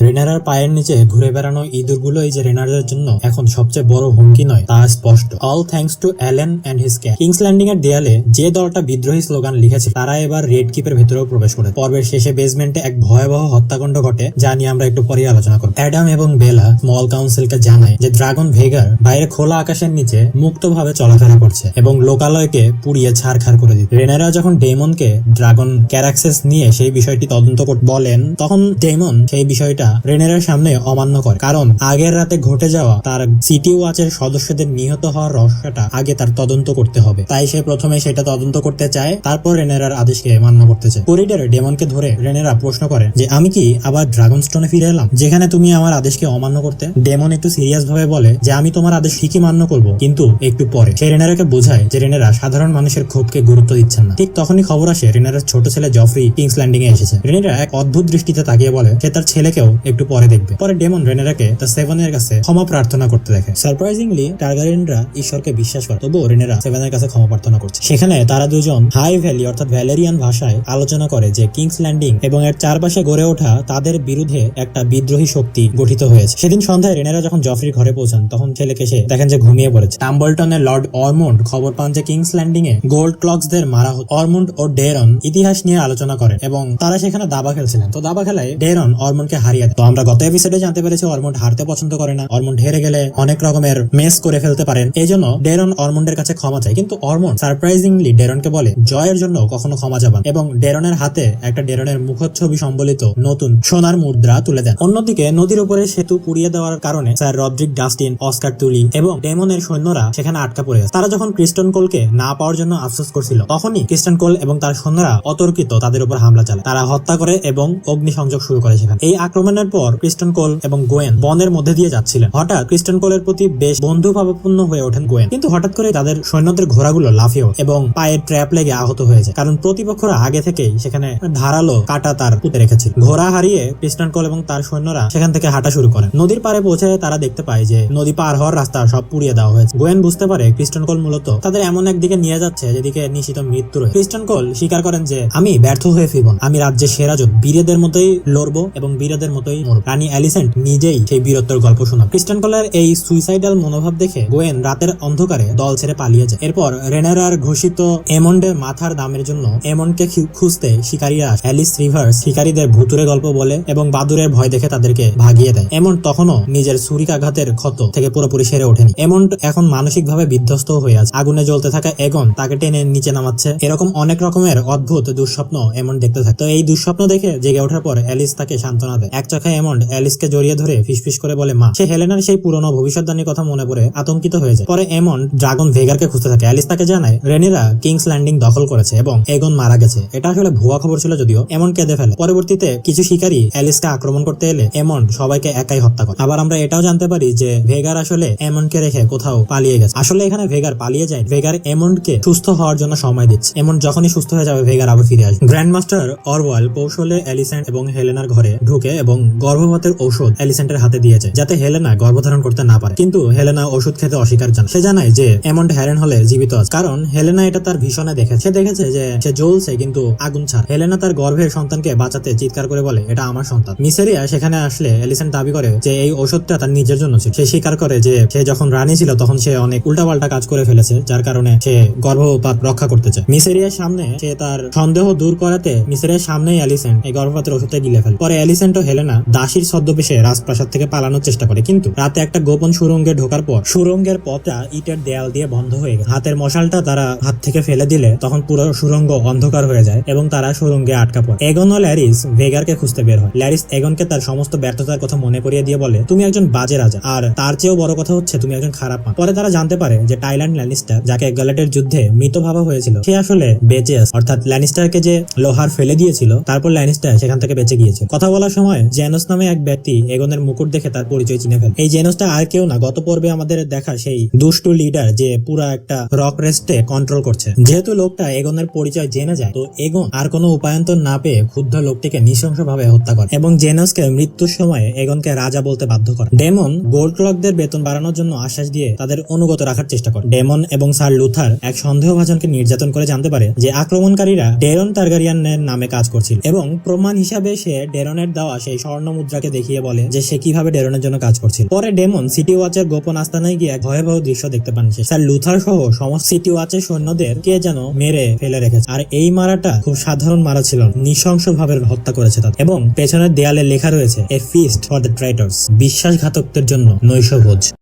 রেনারার পায়ের নিচে ঘুরে বেড়ানো ইঁদুরগুলো এই যে রেনারের জন্য এখন সবচেয়ে বড় হুমকি নয় তা স্পষ্ট। All thanks to Allen and his cat. King's Landing এর দেয়ালে যে দলটা বিদ্রোহী স্লোগান লিখেছে তারা এবার রেড কিপের ভেতরেও প্রবেশ করে। পর্বের শেষে বেসমেন্টে এক ভয়াবহ হত্যাকাণ্ড ঘটে, যা নিয়ে আমরা একটু পরে আলোচনা করব। অ্যাডাম এবং বেলা স্মল কাউন্সিলকে জানায় যে ড্রাগন ভেগার বাইরে খোলা আকাশের নিচে মুক্তভাবে চলাফেরা করছে এবং লোকালয়কে পুড়িয়ে ছাড়খাড় করে দিতে। রেনারা যখন ডেমনকে ড্রাগন ক্যারাক্সেস নিয়ে সেই বিষয়টি তদন্ত করতে বলেন, তখন ডেমন সেই বিষয়টা রেনেরার সামনে অমান্য করে, কারণ আগের রাতে ঘটে যাওয়া তার সিটি ওয়াচের সদস্যদের নিহত হওয়ার রহস্যটা আগে তার তদন্ত করতে হবে। তাই সে প্রথমে সেটা তদন্ত করতে চায়, তারপর রেনেরার আদেশকে মান্য করতে চায়। করিডোরে ডেমনকে ধরে রেনেরা প্রশ্ন করে যে আমি কি আবার ড্রাগন স্টোনে ফিরে এলাম, যেখানে তুমি আমার আদেশকে অমান্য করতে? ডেমন একটু সিরিয়াস ভাবে বলে যে আমি তোমার আদেশ ঠিকই মান্য করব, কিন্তু একটু পরে। সে রেনেরাকে বোঝায় যে রেনেরা সাধারণ মানুষের ক্ষোভকে গুরুত্ব দিচ্ছেন না। ঠিক তখনই খবর আসে রেনেরার ছোট ছেলে জফরি কিংস ল্যান্ডিং এ এসেছে। রেনেরা এক অদ্ভুত দৃষ্টিতে তাকিয়ে বলে সে তার ছেলেকেও একটু পরে দেখবে। পরে ডেমন রেনেরাকে তার সেভেনের কাছে ক্ষমা প্রার্থনা করতে দেখে। সারপ্রাইজিংলি টার্গারিয়ানরা ঈশ্বরকে বিশ্বাস করে, তবুও রেনেরা সেভেনের কাছে ক্ষমা প্রার্থনা করছে। সেখানে তারা দুজন হাই ভ্যালি অর্থাৎ ভ্যালেরিয়ান ভাষায় আলোচনা করে যে কিংস ল্যান্ডিং এবং এর চারপাশে গড়ে ওঠা তাদের বিরুদ্ধে একটা বিদ্রোহী শক্তি গঠিত হয়েছে। সেদিন সন্ধ্যায় রেনেরা যখন জফরির ঘরে পৌঁছান, তখন ছেলেকে সে দেখেন যে ঘুমিয়ে পড়েছে। টাম্বলটনের লর্ড অরমন্ড খবর পান যে কিংস ল্যান্ডিং এ গোল্ড ক্লকসদের মারা হতো। অরমন্ড ও ডেরন ইতিহাস নিয়ে আলোচনা করেন এবং তারা সেখানে দাবা খেলছিলেন। তো দাবা খেলায় ডেরন অরমন্ডকে হারিয়ে দেয়। তো আমরা গত এপিসোডে জানতে পেরেছি অরমন্ড হারতে পছন্দ করে না, অরমন্ড হেরে গেলে অনেক রকমের মেস করে ফেলতে পারেন। এই জন্য ডেরন অরমন্ডের কাছে ক্ষমা চায়, কিন্তু অরমন্ড সারপ্রাইজিংলি ডেরনকে বলে জয়ের জন্য কখনো ক্ষমা চাবেন, এবং ডেরনের হাতে একটা ডেরনের মুখচ্ছবি সম্বলিত নতুন সোনার মুদ্রা তুলে দেন। অন্যদিকে নদীর উপরে সেতু পুড়িয়ে দেওয়ার কারণে স্যার রড্রিক ডাস্টিন, অস্কার তুলি এবং ডেমনের সৈন্যরা সেখানে আটকা পড়ে আছে। তারা যখন ক্রিস্টন কোলকে না পাওয়ার জন্য আফসোস করছিল, তখনই ক্রিস্টন কোল এবং তার সৈন্যরা অতর্কিত তাদের উপর হামলা চালায়। তারা হত্যা করে এবং অগ্নিসংযোগ শুরু করে সেখানে। এই আক্রমণের পর ক্রিস্টন কোল এবং গোয়েন বনের মধ্যে দিয়ে যাচ্ছিলেন। হঠাৎ ক্রিস্টন কোলের প্রতি বেশ বন্ধুভাবাপন্ন হয়ে ওঠেন গোয়েন, কিন্তু হঠাৎ করে তাদের সৈন্যদের ঘোড়াগুলো লাফিয়ে ওঠে এবং পায়ের ট্র্যাপ লেগে আহত হয়ে যায়, কারণ প্রতিপক্ষরা আগে থেকেই সেখানে ধারালো কাটা তার পুঁতে রেখেছিল। ঘোড়া হারিয়ে ক্রিস্টন কোল এবং তার সৈন্যরা সেখান থেকে হাঁটা শুরু করেন। নদীর পারে পৌঁছে তারা দেখতে পায় যে নদী পার হওয়ার রাস্তা সব পুড়িয়ে দেওয়া হয়েছে। গোয়েন বুঝতে পারে ক্রিস্টন কোল মূলত তাদের এমন একদিকে নিয়ে যাচ্ছে যেদিকে নিশ্চিত মৃত্যু রয়েছে। ক্রিস্টন কোল স্বীকার করেন যে আমি ব্যর্থ হয়ে ফিরব, আমি রাজ্যের সেরা যোদ্ধা, বীরেদের মতোই লড়বো এবং বীরেদের মতোই মরব। রানী অ্যালিসেন্ট নিজেই সেই বীরত্বের গল্প শোনান। ক্রিস্টন কোলের এই সুইসাইডাল মনোভাব দেখে গোয়েন রাতের অন্ধকারে দল ছেড়ে পালিয়ে যায়। এরপর রেনেরার ঘোষিত এমন্ডের মাথার দামের জন্য এমন্ডকে খুঁজতে শিকারীরা অ্যালিস রিভার্স শিকারীদের ভুতুরে গল্প বলে এবং বাদুরের ভয় দেখে তাদেরকে ভাগিয়ে দেয়। এমন্ড তখনও নিজের ছুরিকাঘাতের ক্ষত থেকে পুরোপুরি সেরে ওঠেনি। এমন্ড এখন মানসিকভাবে বিধ্বস্ত হয়ে আছে। আগুনে জ্বলতে থাকা এগন তাকে টেনে নিচে নামাচ্ছে। এরকম অনেক রকমের অদ্ভুত দুঃস্বপ্ন এমন্ড দেখতে থাকে। তো এই দুঃস্বপ্ন দেখে জেগে ওঠার পর অ্যালিস তাকে সান্ত্বনা দেয়। এক চোখে এমন্ড অ্যালিসকে জড়িয়ে ধরে ফিসফিস করে বলে মা। সে হেলেনার সেই পুরনো ভবিষ্যৎবাণীর কথা মনে পড়ে আতঙ্কিত হয়ে যায়। পরে এমন্ড ড্রাগন ভেগারকে খুঁজতে থাকে। অ্যালিস তাকে জানায় রেনেরা কিংস ল্যান্ডিং দখল করেছে এবং এগন মারা গেছে। এটা আসলে ভুয়া খবর ছিল, যদিও এমন্ড কেঁদে ফেলে। পরবর্তীতে কিছু শিকারী অ্যালিসকে আক্রমণ করতে এলে এমন্ড সবাইকে একাই হত্যা করে। আবার আমরা এটাও জানতে পারি যে ভেগার আসলে এমন্ডকে রেখে কোথাও পালিয়ে গেছে। আসলে এখানে ভেগার পালিয়ে যায়, ভেগার এমন্ডকে সুস্থ হওয়ার জন্য সময় দিচ্ছে। এমন্ড যখনই সুস্থ হয়ে যাবে ভেগার আবার ফিরে আসবে। গ্র্যান্ডমাস্টার অরওয়াল কৌশলে অ্যালিসেন্ট এবং হেলেনার ঘরে ঢুকে এবং গর্ভপাতের ঔষধ অ্যালিসেন্টের হাতে দিয়েছে যাতে হেলেনা গর্ভধারণ করতে না পারে, কিন্তু হেলেনা ওষুধ খেতে অস্বীকার জানায়। সে জানায় যে এমন্ড হ্যারেন হলে জীবিত আছে, কারণ হেলেনা এটা তার ভীষণে দেখেছে। সে দেখেছে যে সে জ্বলছে কিন্তু আগুন ছাড়। হেলেনা তার গর্ভের সন্তানকে বাঁচাতে চিৎকার করে বলে এটা আমার সন্তান। মিসেরিয়া সেখানে আসলে অ্যালিসেন্ট দাবি করে যে এই ওষুধটা তার নিজের জন্য ছিল। সে স্বীকার করে যে সে যখন রানী ছিল তখন সে অনেক উল্টাপাল্টা কাজ করে ফেলেছে, যার কারণে সে গর্ভপাত রক্ষা করতে চায়। মিসেরিয়ার সামনে সে তার সন্দেহ দূর করাতে মিসেরিয়ার সামনেই অ্যালিসেন্ট এই গর্ভপাতের ওষুধটা গিলে ফেলে। পরে অ্যালিসেন্ট ও হেলেনা দাসীর ছদ্মবেশে রাজপ্রাসাদ থেকে পালানোর চেষ্টা করে, কিন্তু রাতে একটা গোপন সুড়ঙ্গে ঢোকার পর সুড়ঙ্গের পথটা ইটের দেয়াল দিয়ে বন্ধ হয়ে গেছে। হাতের মশালটা তারা হাত থেকে ফেলে দিলে তখন পুরো সুড়ঙ্গ অন্ধকার হয়ে যায় এবং তারা সুড়ঙ্গে আটকা পড়ে। এগন ও ল্যারিস ভেগারকে খুঁজতে বের হয়। ল্যারিস এগনকে তার সমস্ত ব্যর্থতার কথা মনে করিয়ে দিয়ে বলে তুমি একজন বাজে রাজা, আর তার চেয়েও বড় কথা হচ্ছে তুমি একজন খারাপ মা। পরে তারা জানতে পারে যে টাইল্যান্ড ল্যানিস্টার, যাকে গ্যালেটের যুদ্ধে মৃত ভাবা হয়েছিল, সে আসলে বেঁচে আছে। অর্থাৎ ল্যানিস্টারকে যে লোহার ফেলে দিয়েছিল তারপর ল্যানিস্টার সেখান থেকে বেঁচে গিয়েছে। কথা বলার সময় জেনোস নামে এক ব্যক্তি এগনের মুকুট দেখে তার পরিচয় চিনে ফেলে। এই জেনোসটা আর কেউ না, গত পর্বে আমাদের দেখা সেই দুষ্টু লিডার যে পুরা একটা রক রেস্টে কন্ট্রোল করছে। যেহেতু লোকটা এগনের পরিচয় জেনে যায়, তো এগন আর কোনো উপায়ন্তর না পেয়ে ক্ষুব্ধ লোকটিকে নৃশংসভাবে হত্যা করে এবং জেনোসকে মৃত্যুর সময় এগনকে রাজা বলতে বাধ্য করে। ডেমন গোল্ড ক্লকদের বেতন বাড়ানোর জন্য আশ্বাস দিয়ে তাদের অনুগত রাখার চেষ্টা করে। ডেমন এবং স্যার লুথার এক সন্দেহভাজনকে নির্যাতন করে জানতে পারে যে আক্রমণকারীরা ডেরন টার্গারিয়ানের নামে কাজ করছিল এবং প্রমাণ হিসাবে সে ডেরনের দেওয়া সেই স্বর্ণ মুদ্রাকে দেখিয়ে বলে যে সে কিভাবে ডেরনের জন্য কাজ করছিল। পরে ডেমন সিটি ওয়াচের গোপন আস্তানায় গিয়ে এক ভয়াবহ দৃশ্য দেখতে পান। স্যার লুথার সহ সমস্ত সিটি ওয়াচের সৈন্যদের কে যেন মেরে ফেলে রেখেছে। আর এই মারাটা খুব সাধারণ মারা ছিল, নৃশংস ভাবে হত্যা করেছে তাদের। এবং পেছনের দেয়ালে লেখা রয়েছে এ ফিস্ট ফর দ্য ট্রাইটার্স, বিশ্বাসঘাতকদের জন্য নৈশভোজ।